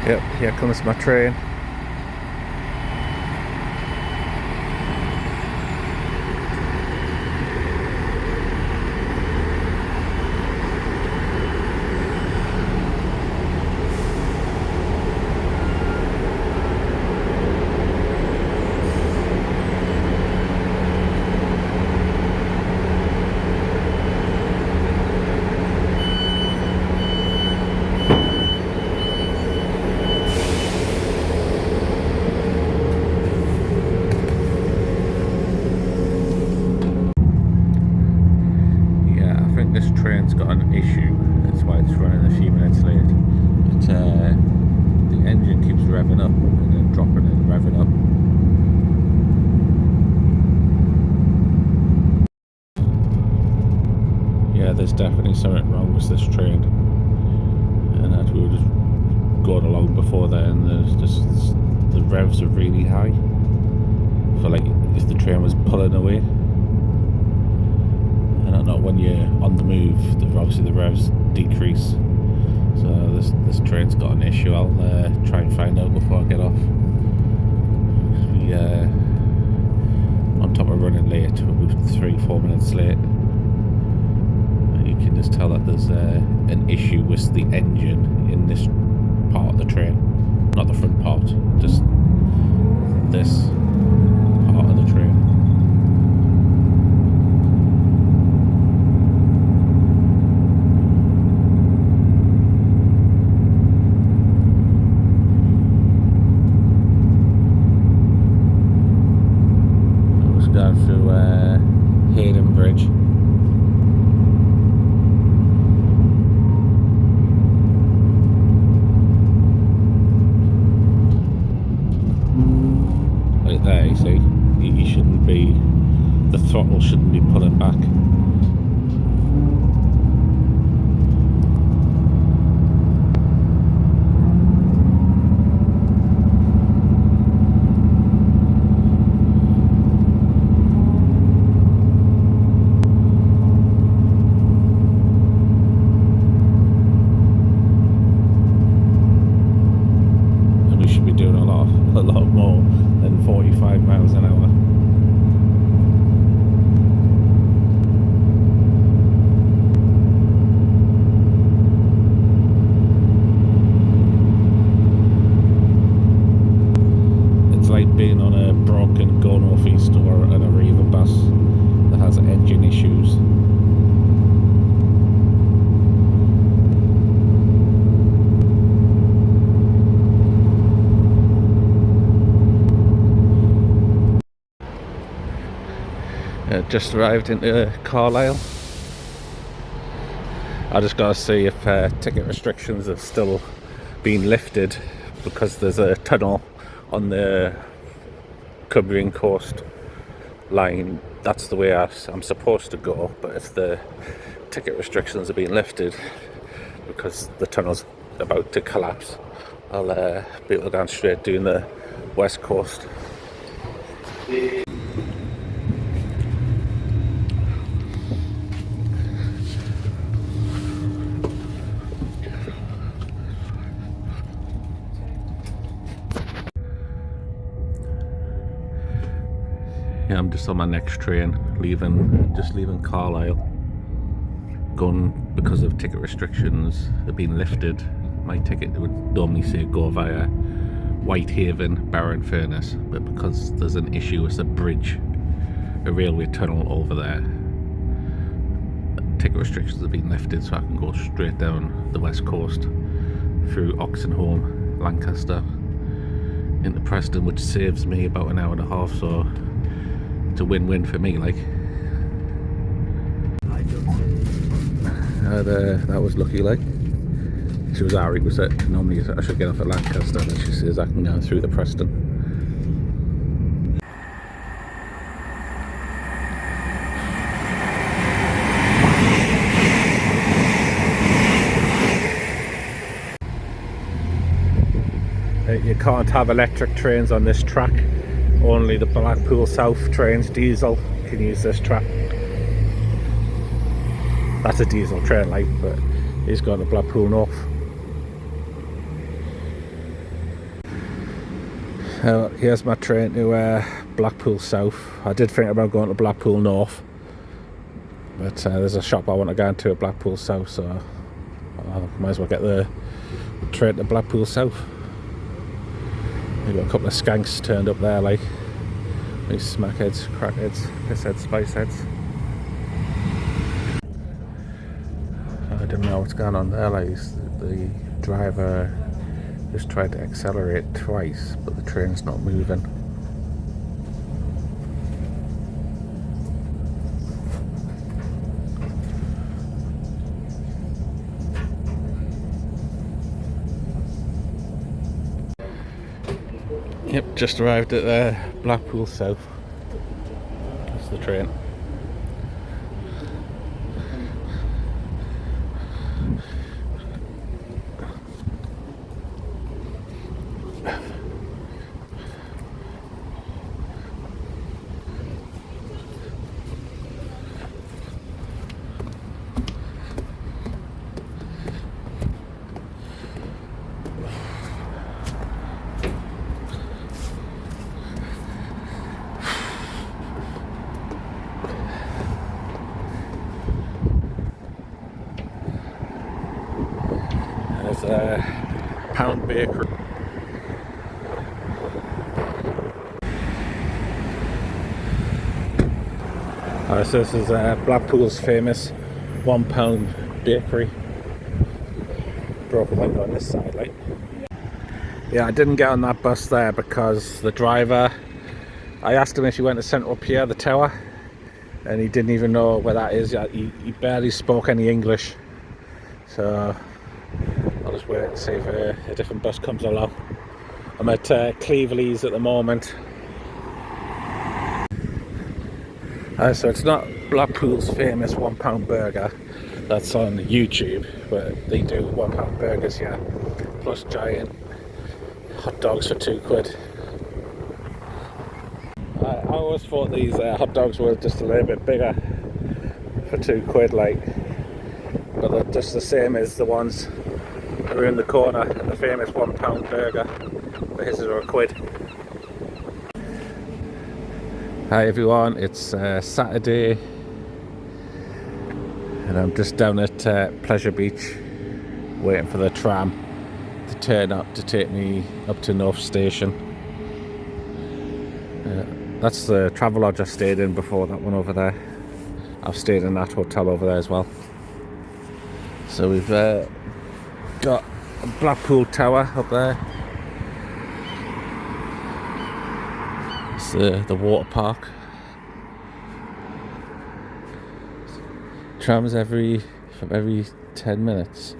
Yep, here comes my train. This train's got an issue, that's why it's running a few minutes late. The engine keeps revving up and then dropping and revving up. Yeah, there's definitely something wrong with this train, and that we were just going along before then. There's just the revs are really high. I feel like if the train was pulling away. And not when you're on the move, obviously the revs decrease. So this train's got an issue. I'll try and find out before I get off. We on top of running late, we're 3-4 minutes late. You can just tell that there's an issue with the engine in this part of the train, not the front part, just this part of the train. Going through Hayden Bridge. Like there, you see, you shouldn't be, the throttle shouldn't be pulling back. A lot more than 45 miles an hour. It's like being on a broken Go North East or an Arriva bus that has engine issues. Just arrived into Carlisle. I just got to see if ticket restrictions have still been lifted, because there's a tunnel on the Cumbrian coast line. That's the way I'm supposed to go, but if the ticket restrictions have been lifted because the tunnel's about to collapse, I'll be able to go straight doing the west coast. Yeah, I'm just on my next train, leaving Carlisle. Going because of ticket restrictions have been lifted. My ticket would normally say go via Whitehaven, Barrow-in-Furness, but because there's an issue with a bridge, a railway tunnel over there, ticket restrictions have been lifted, so I can go straight down the west coast through Oxenholme, Lancaster, into Preston, which saves me about an hour and a half, so it's a win-win for me, like. That was lucky, like. She was alright with it. Normally I should get off at Lancaster, but she says I can go through the Preston. You can't have electric trains on this track. Only the Blackpool South trains, diesel, can use this track. That's a diesel train, like, but he's gone to Blackpool North. Here's my train to Blackpool South. I did think about going to Blackpool North, but there's a shop I want to go into at Blackpool South, so I might as well get the train to Blackpool South. We've got a couple of skanks turned up there, like these smackheads, crackheads, pissheads, spiceheads. I don't know what's going on there. Like the driver just tried to accelerate twice, but the train's not moving. Yep, just arrived at Blackpool South. That's the train. There's a Pound Bakery. So this is Blackpool's famous £1 bakery. Broken window on this side, like. Yeah, I didn't get on that bus there because the driver, I asked him if he went to Central Pier, the tower, and he didn't even know where that is. He barely spoke any English. So I'll just wait and see if a different bus comes along. I'm at Cleveley's at the moment. So it's not Blackpool's famous £1 burger that's on YouTube, but they do £1 burgers here, plus giant hot dogs for £2. I always thought these hot dogs were just a little bit bigger for £2, like, but they're just the same as the ones around the corner at the famous £1 burger, but his are £1. Hi everyone, it's Saturday and I'm just down at Pleasure Beach waiting for the tram to turn up to take me up to North Station. That's the Travelodge I stayed in before, that one over there. I've stayed in that hotel over there as well. So we've got a Blackpool Tower up there. It's the water park. Trams from every 10 minutes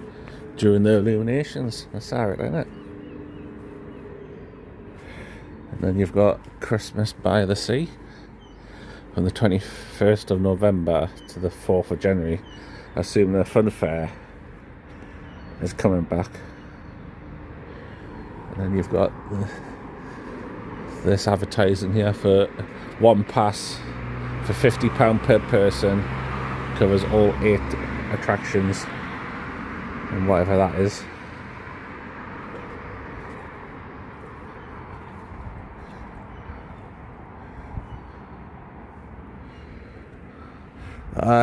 during the illuminations. That's alright, isn't it? And then you've got Christmas by the Sea from the 21st of November to the 4th of January. I assume the fun fair is coming back. And then you've got this advertising here for one pass for £50 per person, covers all 8 attractions and whatever that is.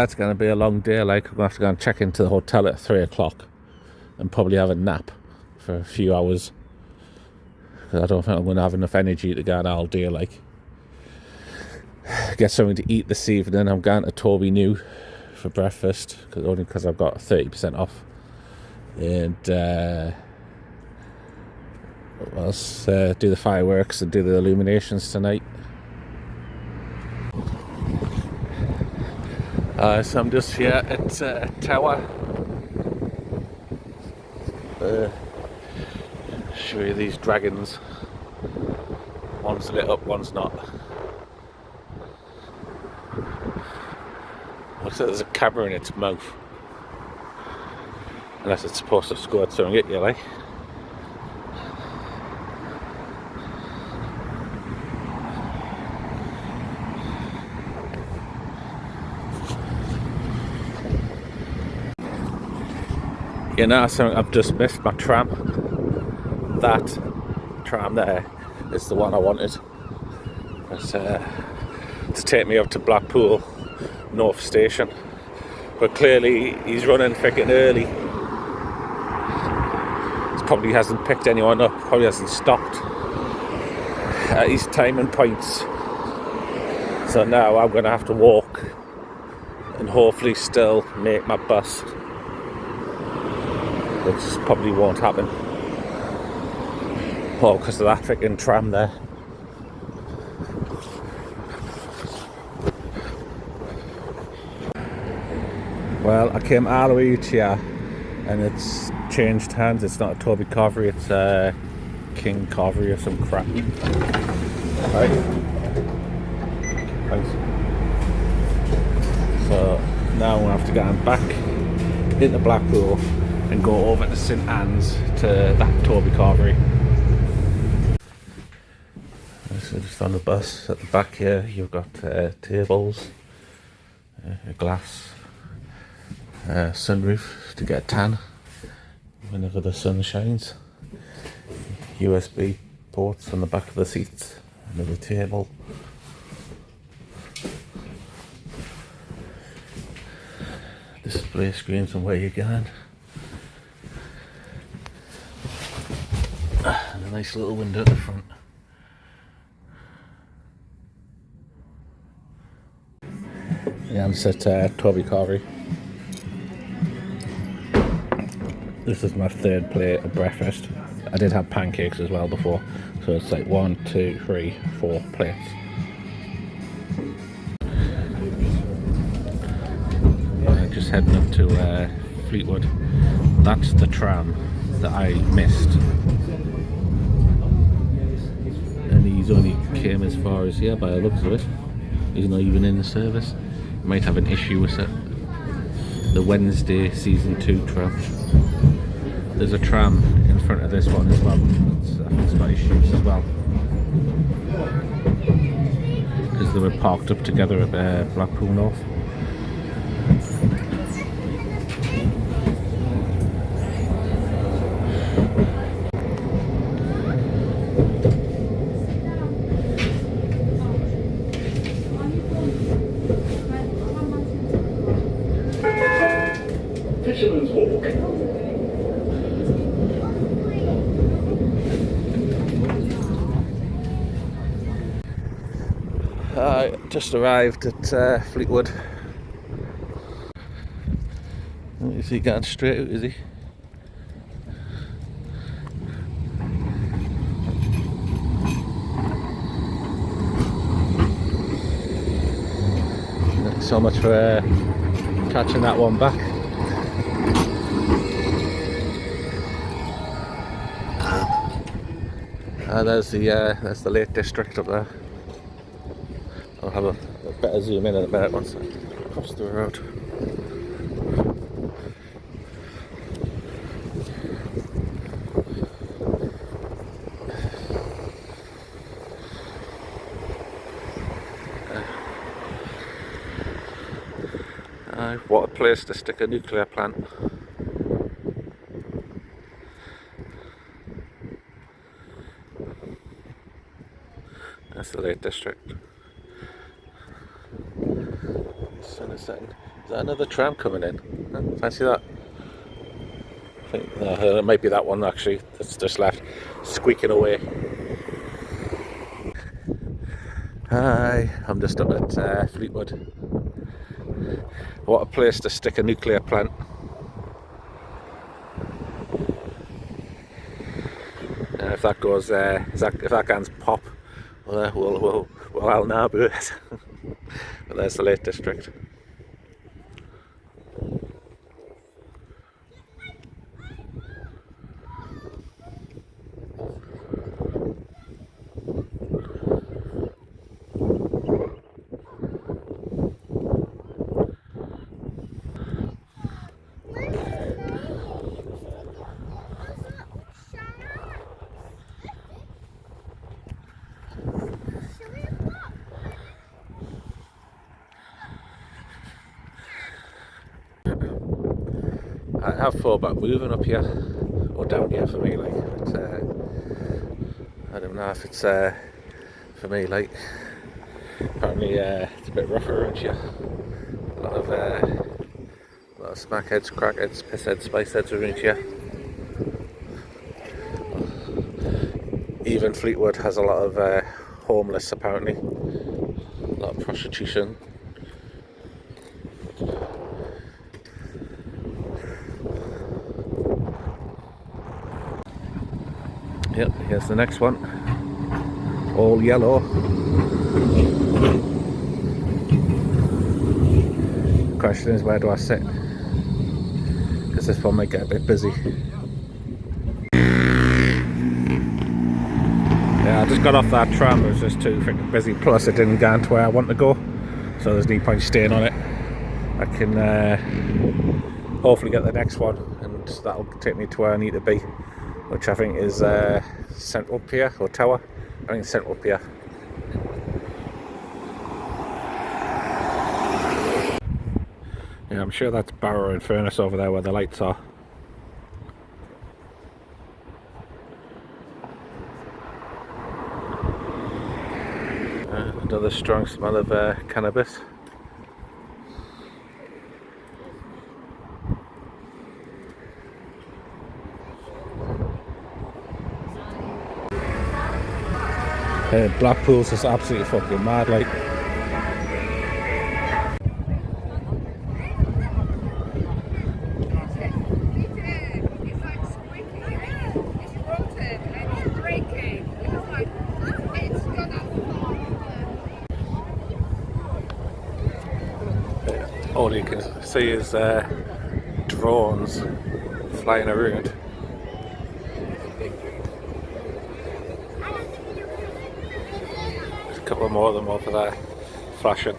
It's going to be a long day, like. I'm going to have to go and check into the hotel at 3 o'clock and probably have a nap for a few hours, because I don't think I'm going to have enough energy to go out all day, like. Get something to eat this evening. I'm going to Toby New for breakfast, only because I've got 30% off. And what else? Do the fireworks and do the illuminations tonight. So I'm just here at Tower. Show you these dragons. One's lit up, one's not. Looks like there's a camera in its mouth. Unless it's supposed to squirt something at you, like. You know, so I've just missed my tram. That tram there is the one I wanted. But, to take me up to Blackpool North Station. But clearly he's running freaking early. He probably hasn't picked anyone up, probably hasn't stopped at his timing points. So now I'm going to have to walk and hopefully still make my bus, which probably won't happen. Oh, because of that freaking tram there. Well, I came all the way out here and it's changed hands. It's not a Toby Carvery, it's a King Carvery or some crap. Right. Thanks. So now I'm going to have to get on back into Blackpool and go over to St Anne's to that Toby Carvery. So just on the bus at the back here, you've got tables, a glass, sunroof to get a tan whenever the sun shines, USB ports on the back of the seats, another table, display screens and where you're going, and a nice little window at the front. Yeah, I'm just at Toby Carvery. This is my third plate of breakfast. I did have pancakes as well before, so it's like 1, 2, 3, 4 plates. Just heading up to Fleetwood. That's the tram that I missed, and he's only came as far as here by the looks of it. He's not even in the service. He might have an issue with it. The Wednesday season 2 tram. There's a tram in front of this one as well. It's got issues as well, because they were parked up together at Blackpool North. Fisherman's Walk. I just arrived at Fleetwood. Is he going straight out, is he? Thanks so much for catching that one back. There's the Lake District up there. I'll have a better zoom in a minute once I cross the road. What a place to stick a nuclear plant. That's the Lake District. Just in a second. Is that another tram coming in? Fancy that? I think it might be that one actually that's just left, squeaking away. Hi, I'm just up at Fleetwood. What a place to stick a nuclear plant. If that goes, if that can's pop, well, I'll now do it. But there's the Lake District. I have thought about moving up here or down here for me, like, but I don't know if it's for me, like, apparently it's a bit rougher around here. A lot of smackheads, crackheads, pissheads, spiceheads around here. Even Fleetwood has a lot of homeless, apparently. A lot of prostitution. Yep, here's the next one. All yellow. The question is, where do I sit? Because this one might get a bit busy. Yeah, I just got off that tram. It was just too freaking busy. Plus, it didn't get to where I want to go, so there's no point staying on it. I can hopefully get the next one, and that'll take me to where I need to be, which I think is Central Pier or Tower. I think Central Pier. Yeah, I'm sure that's Barrow and Furnace over there where the lights are. Another strong smell of cannabis. Blackpool's just absolutely fucking mad, like. All you can see is drones flying around. There's a couple more of them over there flashing.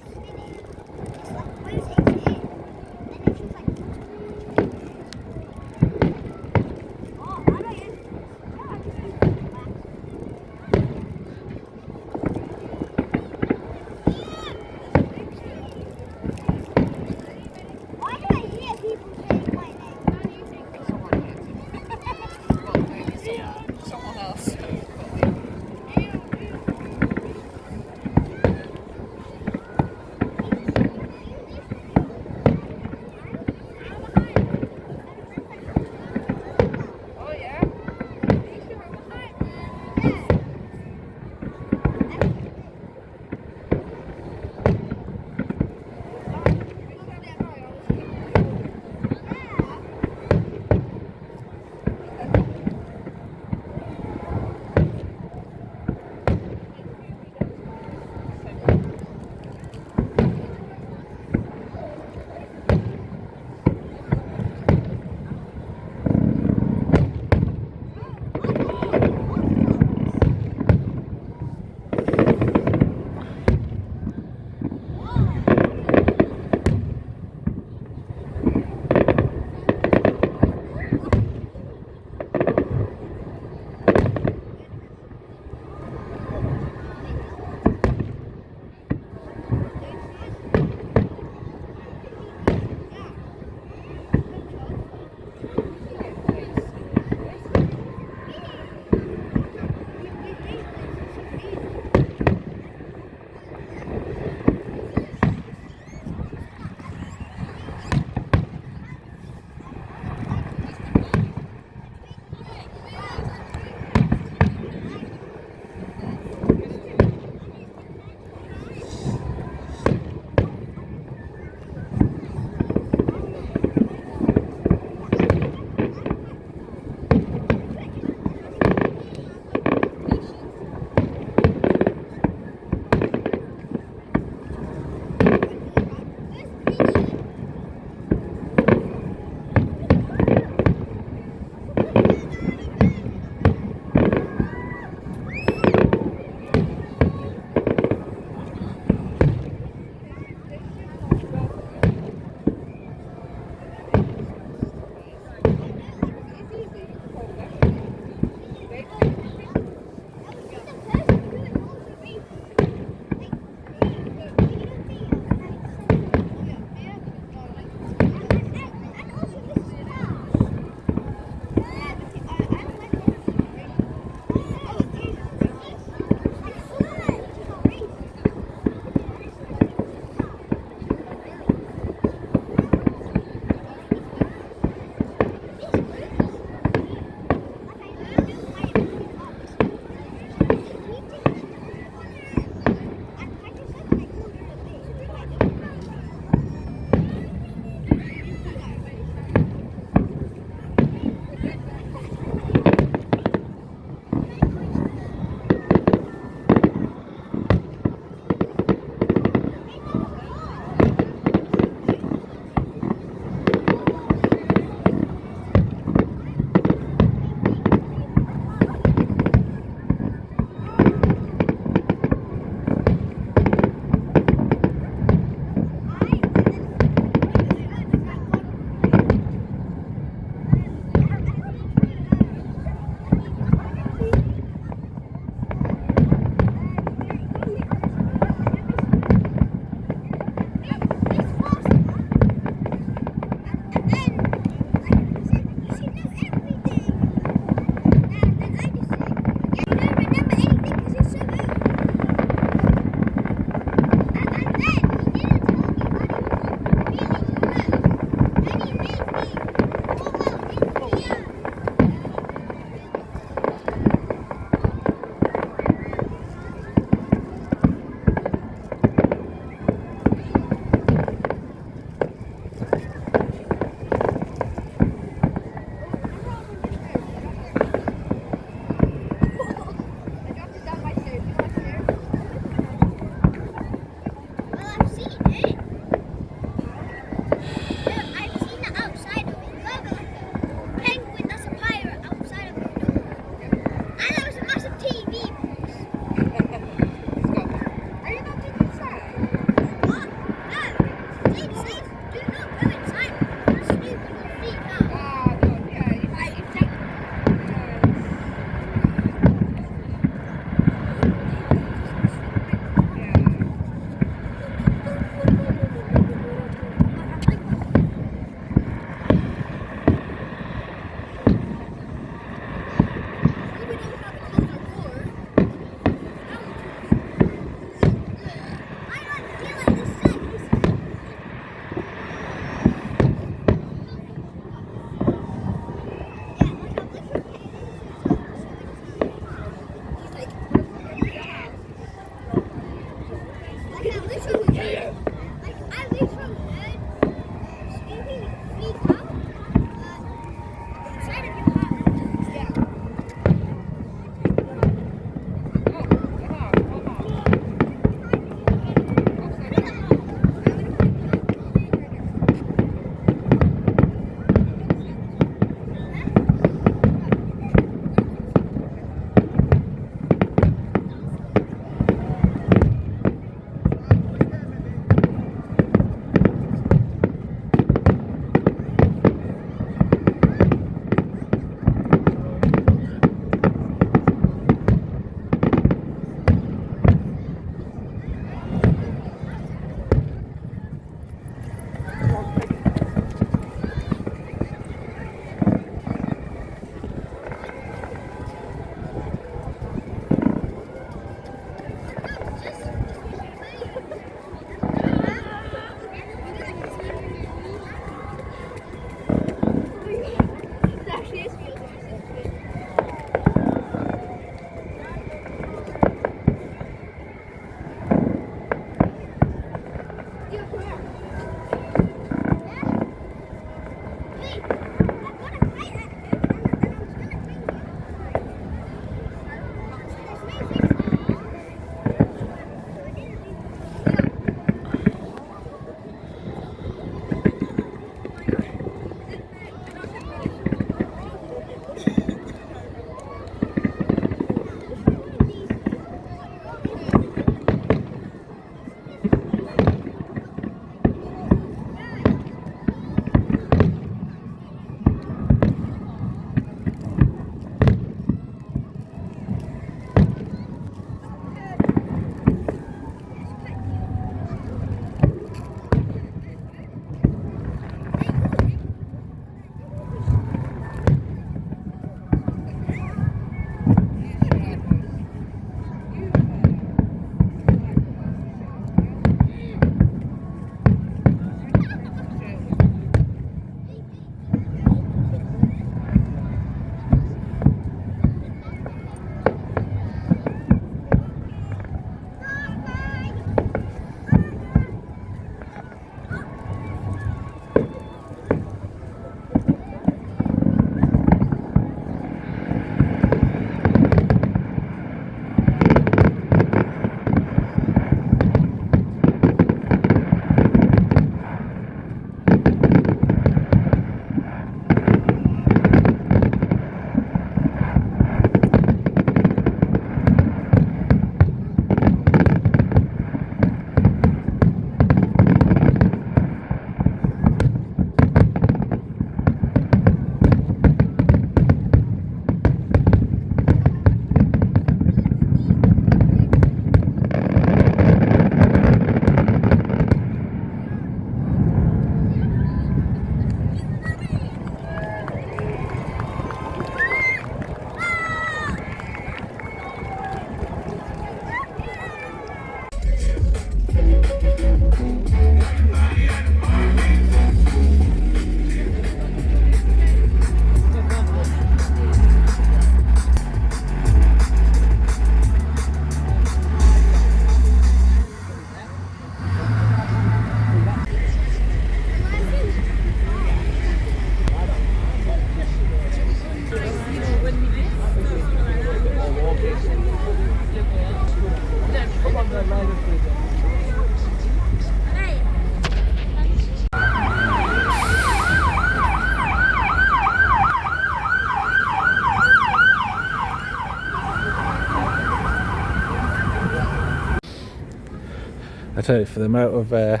tell you, for the amount of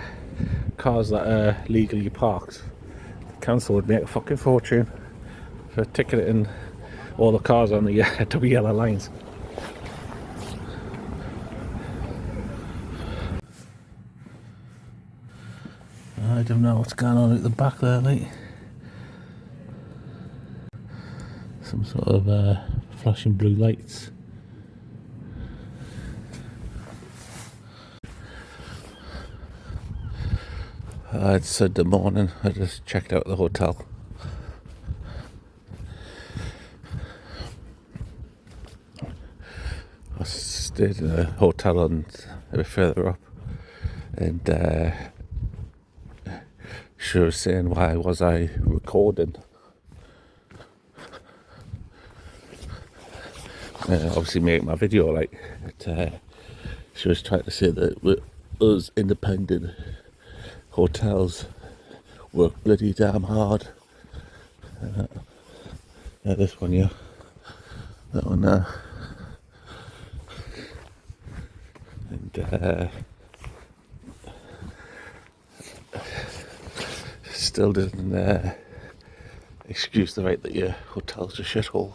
cars that are legally parked, the council would make a fucking fortune for ticketing all the cars on the double yellow lines. I don't know what's going on at the back there, mate. Some sort of flashing blue lights. It's Sunday morning. I just checked out the hotel. I stayed in a hotel a bit further up, and she was saying, why was I recording? Obviously making my video, like, but, she was trying to say that us independent hotels work bloody damn hard. This one, yeah. That one there. And still doesn't excuse the fact that your hotel's a shithole.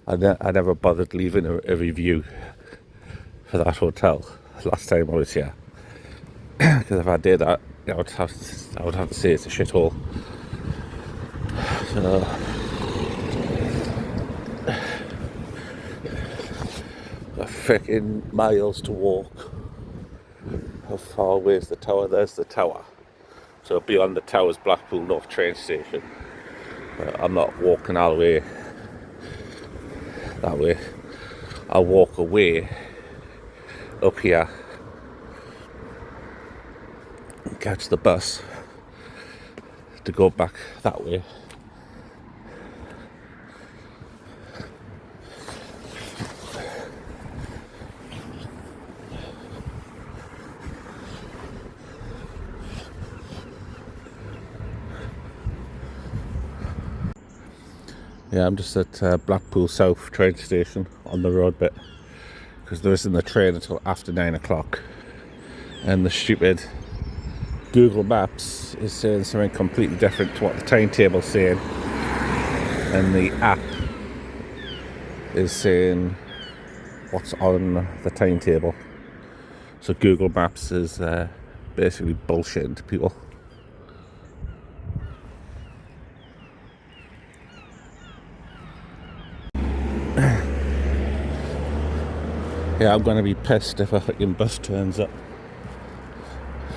I never bothered leaving a review for that hotel last time I was here, because if I did that, I would have to say it's a shithole. So a freaking miles to walk. How far away is the tower? There's the tower. So beyond the tower is Blackpool North train station. But I'm not walking all the way that way. I'll walk away up here and catch the bus to go back that way. Yeah, I'm just at Blackpool South train station on the road bit, because there isn't a train until after 9 o'clock, and the stupid Google Maps is saying something completely different to what the timetable's saying, and the app is saying what's on the timetable. So Google Maps is basically bullshitting to people. Yeah, I'm going to be pissed if a fucking bus turns up,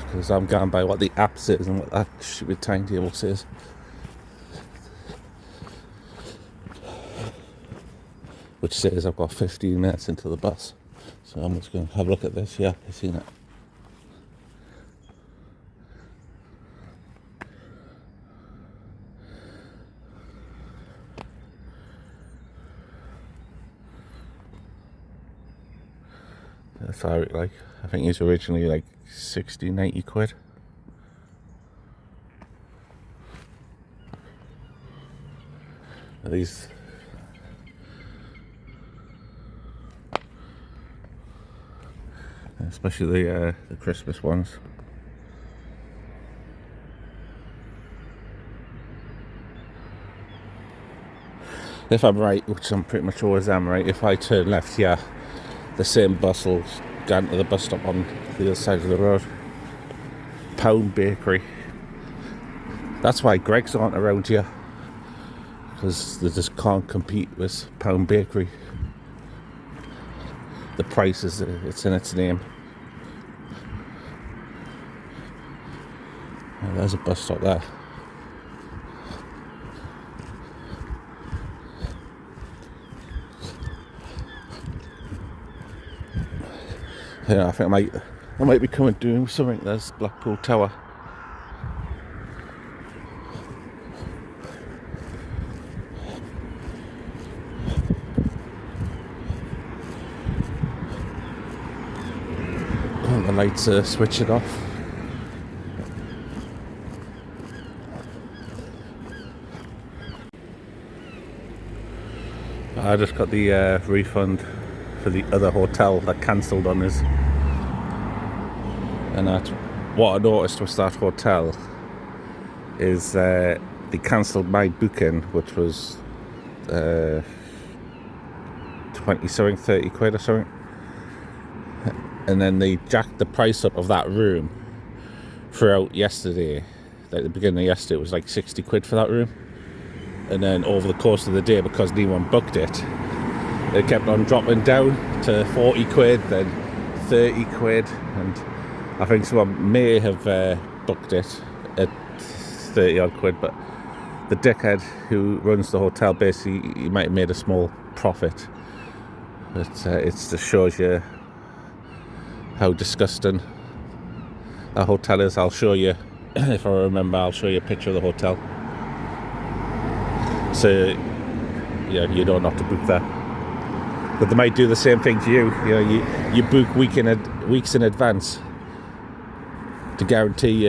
because I'm going by what the app says and what that stupid timetable says. Which says I've got 15 minutes into the bus. So I'm just going to have a look at this. Yeah, I've seen it. That's alright, like, I think it's originally like 60, 90 quid. These especially the Christmas ones. If I'm right, which I'm pretty much always am right, if I turn left here, the same bus will go into the bus stop on the other side of the road. Pound Bakery. That's why Greggs aren't around here, because they just can't compete with Pound Bakery. The price is, it's in its name. Oh, there's a bus stop there. Yeah, I think I might be coming doing something. There's Blackpool Tower. And the lights are switching off. I just got the refund for the other hotel that cancelled on us. And what I noticed with that hotel is they cancelled my booking, which was 20 something, 30 quid or something. And then they jacked the price up of that room throughout yesterday. At the beginning of yesterday, it was like 60 quid for that room. And then over the course of the day, because no one booked it, it kept on dropping down to 40 quid, then 30 quid. And I think someone may have booked it at 30 odd quid, but the dickhead who runs the hotel, basically, he might have made a small profit. But it just shows you how disgusting that hotel is. I'll show you, if I remember, I'll show you a picture of the hotel. So, yeah, you don't have to book there. But they might do the same thing to you. You know, you book weeks in advance to guarantee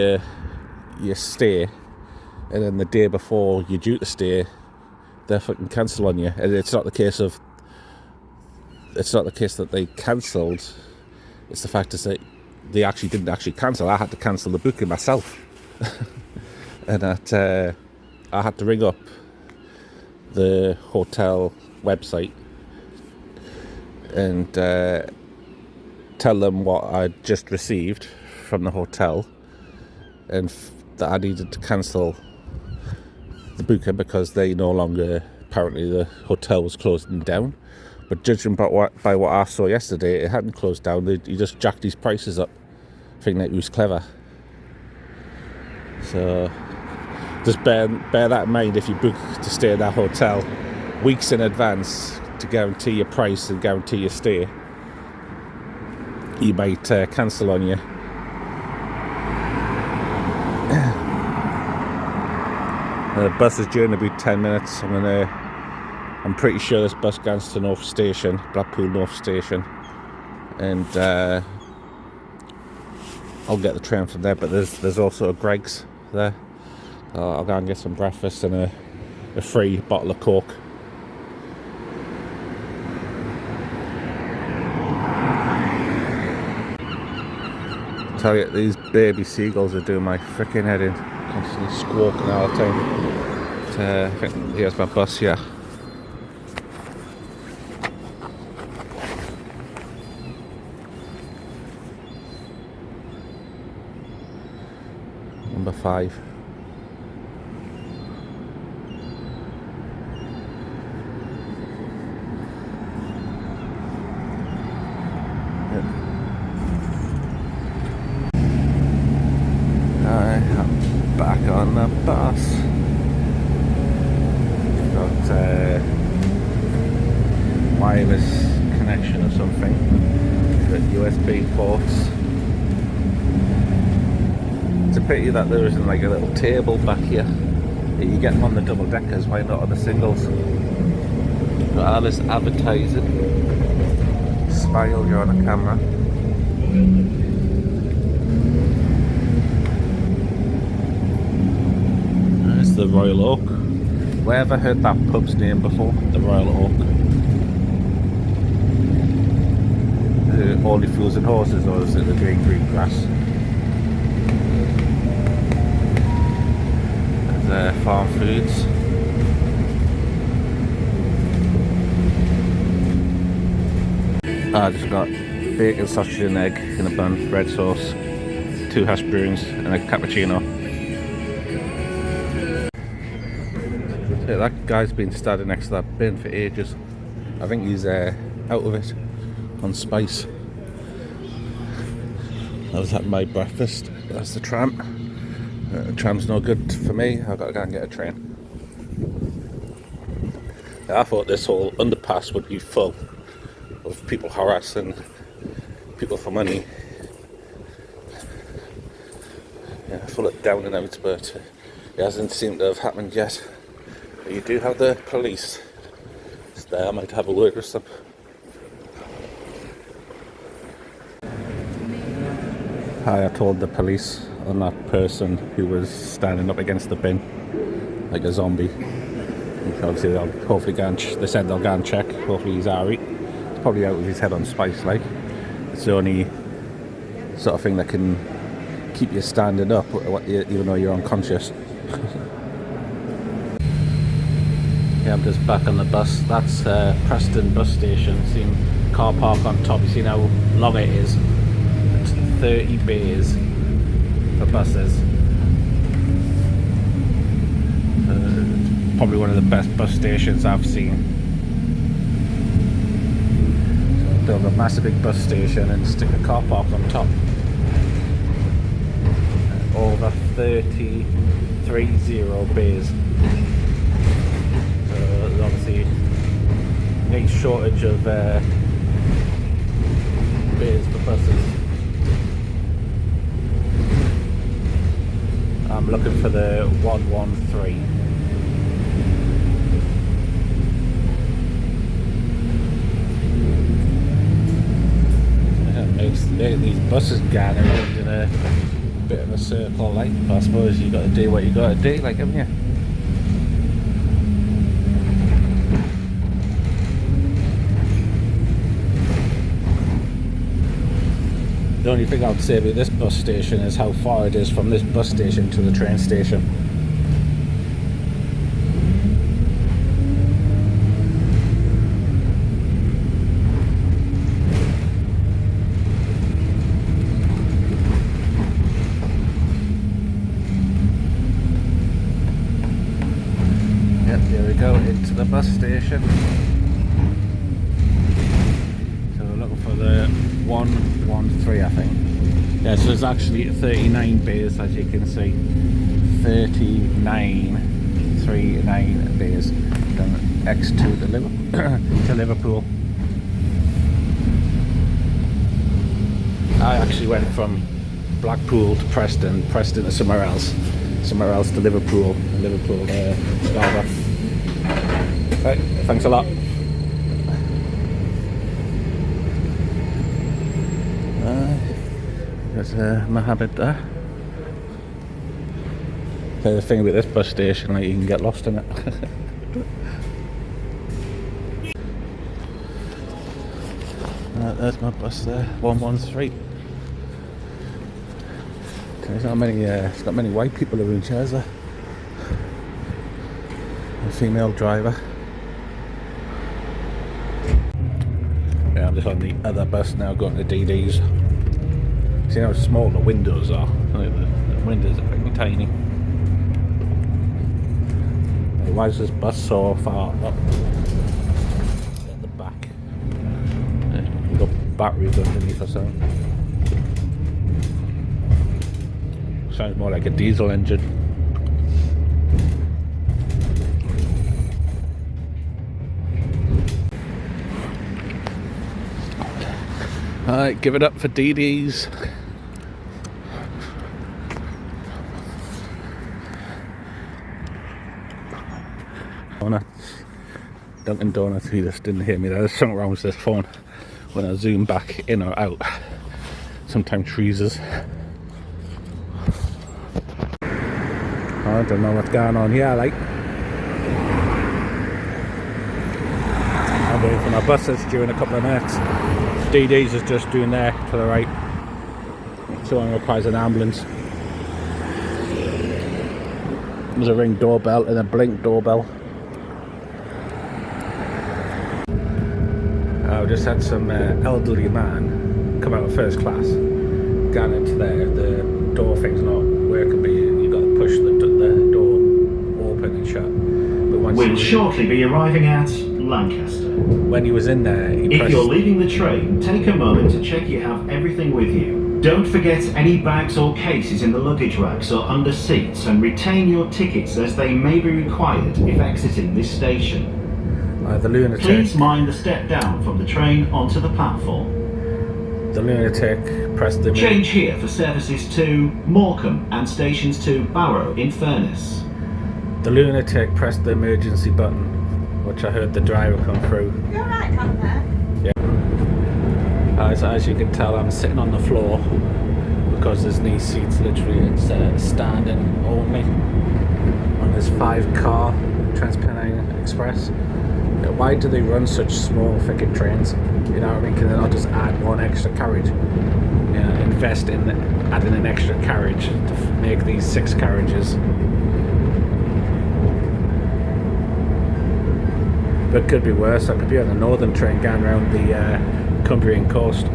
your stay, and then the day before you're due to stay, they fucking cancel on you. And it's not the case that they cancelled. It's the fact is that they actually didn't actually cancel. I had to cancel the booking myself, and that I had to ring up the hotel website and tell them what I'd just received from the hotel, and that I needed to cancel the booking because they no longer, apparently the hotel was closing down. But judging by what I saw yesterday, it hadn't closed down. He just jacked his prices up, thinking that he was clever. So just bear that in mind if you book to stay in that hotel weeks in advance to guarantee your price and guarantee your stay. He might cancel on you. The bus is due in about 10 minutes. I'm pretty sure this bus goes to North Station, Blackpool North Station, and I'll get the train from there. But there's also a Greggs there. I'll go and get some breakfast and a free bottle of Coke. I tell you, these baby seagulls are doing my freaking head in, constantly squawking all the time. But, I think here's my bus here. Number 5. I'm back on the bus. Got wireless connection or something. Got USB ports. It's a pity that there isn't like a little table back here. You get them on the double deckers, why not on the singles? Got all this advertising. Smile, you're on a camera. There's the Royal Oak. Have I ever heard that pub's name before? The Royal Oak. Is it Only Fools and Horses, or is it the Green Grass? Farm Foods. I just got bacon, sausage and egg in a bun, red sauce, 2 hash browns and a cappuccino. So that guy's been standing next to that bin for ages. I think he's out of it on spice. I was having my breakfast. That's the tram. The tram's no good for me. I've got to go and get a train. I thought this whole underpass would be full of people harassing people for money. Yeah, full of down and out, but it hasn't seemed to have happened yet. But you do have the police. It's there, I might have a word with them. I told the police on that person who was standing up against the bin like a zombie. Obviously, they'll hopefully go and they said they'll go and check. Hopefully, he's alright. He's probably out with his head on spikes, like. It's the only sort of thing that can keep you standing up, even though you're unconscious. Yeah, I'm just back on the bus. That's Preston bus station. Seen car park on top. You see how long it is? It's 30 bays for buses. It's probably one of the best bus stations I've seen. So build a massive big bus station and stick a car park on top. Over 30 bays. So there's obviously no shortage of bays for buses. I'm looking for the 113. Makes these buses going around in a bit of a circle, like, but I suppose you got to do what you got to do, like, haven't you? The only thing I would say about this bus station is how far it is from this bus station to the train station. Here we go, into the bus station. So we're looking for the 113, I think. Yeah, so there's actually 39 bays, as you can see. 39 bays. Then X2 to Liverpool. I actually went from Blackpool to Preston to somewhere else to Liverpool, Scarborough. Right, thanks a lot. There's Mohammed there. So the thing with this bus station, like, you can get lost in it. There's my bus there, 113. There's not many. It's got many white people who are in chairs there. A female driver. Yeah, I'm just on the other bus now, going to DD's. See how small the windows are? Like, the windows are very tiny. Why is this bus so far up at the back? You've got batteries underneath or something. Sounds more like a diesel engine. Alright, give it up for DD's. Dunkin' Donuts, he just didn't hear me there. There's something wrong with this phone. When I zoom back in or out, sometimes freezes. I don't know what's going on here, like. I'm waiting for my bus that's due in a couple of minutes. DD's is just doing there to the right. So one requires an ambulance. There's a Ring doorbell and a Blink doorbell. I just had some elderly man come out of first class. Gone into there, the door thing's not working, but you got to push the door open and shut. But We'll shortly be arriving at Lancaster. When he was in there, if you're leaving the train, take a moment to check you have everything with you. Don't forget any bags or cases in the luggage racks or under seats, and retain your tickets as they may be required if exiting this station. The lunatic. Please mind the step down from the train onto the platform. The lunatic pressed the... Change here for services to Morecambe and stations to Barrow in Furness. The lunatic pressed the emergency button, which I heard the driver come through. You're right, can't there? Yeah. As you can tell, I'm sitting on the floor because there's no seats. Literally, it's standing only on this 5-car Trans-Pennine Express. Why do they run such small thicket trains? You know what I mean? Can they not just add one extra carriage? You know, invest in adding an extra carriage to make these 6 carriages. But it could be worse. I could be on a northern train going around the Cumbrian coast,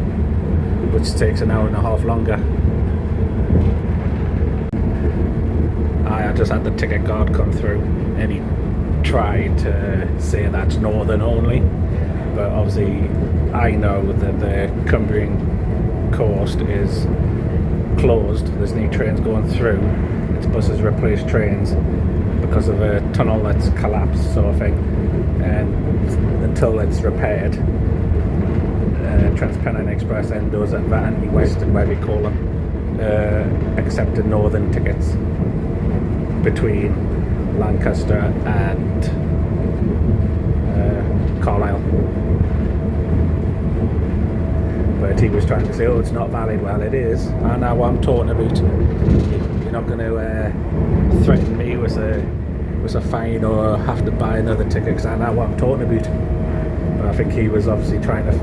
which takes an hour and a half longer. I just had the ticket guard come through and he tried to say that's northern only, but obviously I know that the Cumbrian coast is closed. There's no trains going through. It's buses replace trains because of a tunnel that's collapsed, sort of thing, and until it's repaired, Trans-Pennine Express and those at Vanity West and where we call them accepted northern tickets between Lancaster and Carlisle. But he was trying to say, oh, it's not valid. Well, it is. I know what I'm talking about. You're not going to threaten me with a fine or have to buy another ticket, because I know what I'm talking about. But I think he was obviously trying to,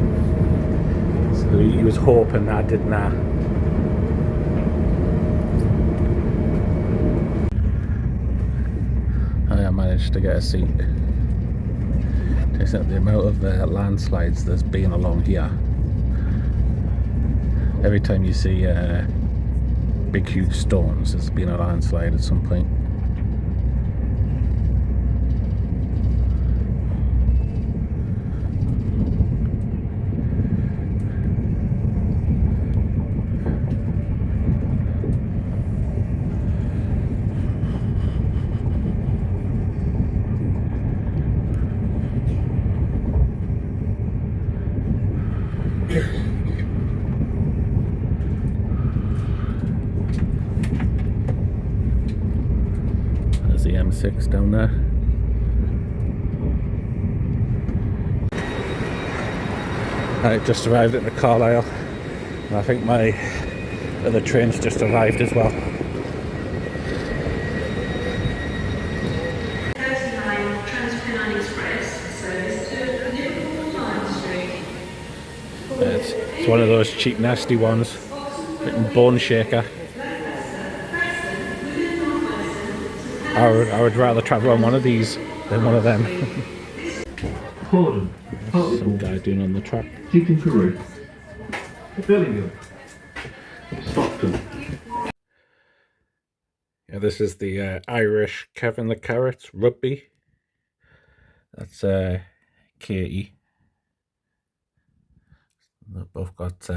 so he was hoping I did not. I managed to get a seat. Just at the amount of landslides there's been along here. Every time you see big huge storms, there's been a landslide at some point. There's the M6 down there. I just arrived at the Carlisle, and I think my other train's just arrived as well. 39 Trans-Pennine Express service to Liverpool Lime Street. It's one of those cheap nasty ones, written Bone Shaker. I would rather travel on one of these than one of them. Pardon. Some guy doing on the track. Deacon Peru. Bellingham. Stockton. Yeah, this is the Irish Kevin the Carrots rugby. That's Katie. They've both got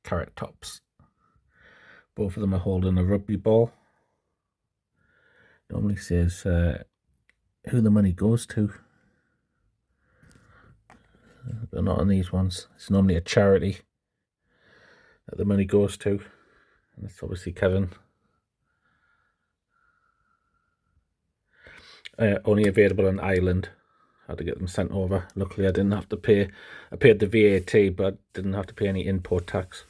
carrot tops. Both of them are holding a rugby ball. Normally says who the money goes to, but not on these ones. It's normally a charity that the money goes to, and that's obviously Kevin. Only available on Ireland. I had to get them sent over. Luckily I didn't have to pay. I paid the VAT, but didn't have to pay any import tax.